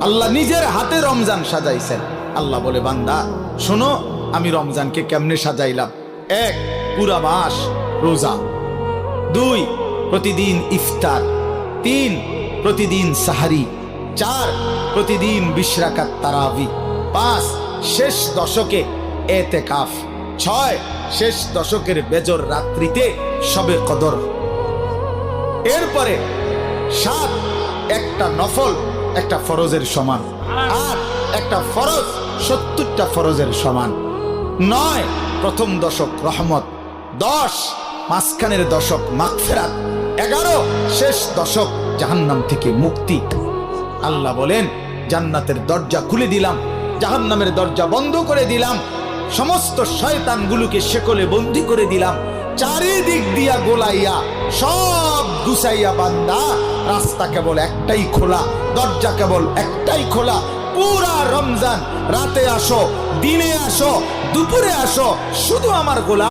আল্লাহ নিজের হাতে রমজান সাজাইছেন। আল্লাহ বলে, বান্দা শোনো আমি রমজানকে কেমনে সাজাইলাম। 1, পুরা মাস রোজা। 2, প্রতিদিন ইফতার। 3, প্রতিদিন সাহারি। 4, প্রতিদিন 20 রাকাত তারাবি। 5, শেষ দশকে এতেকাফ। 6, শেষ দশকের বেজর রাত্রিতে শবে কদর। এরপরে 7, একটা নফল একটা ফরজের সমান। 8, একটা ফরজ 70টা ফরজের সমান। 9, প্রথম দশক রহমত। 10, মাঝখানের দশক মাগফিরাত। 11, শেষ দশক জাহান্নাম থেকে মুক্তি। আল্লাহ বলেন, জান্নাতের দরজা খুলে দিলাম, জাহান্নামের দরজা বন্ধ করে দিলাম, সমস্ত শয়তানগুলোকে শেকলে বন্দী করে দিলাম, চারিদিক দিয়া গোলাইয়া সব গুছাইয়া বান্দা রাস্তা কেবল একটাই খোলা, দরজা কেবল একটাই খোলা। পুরা রমজান রাতে আসো, দিনে আসো, দুপুরে আসো, শুধু আমার গোলাম।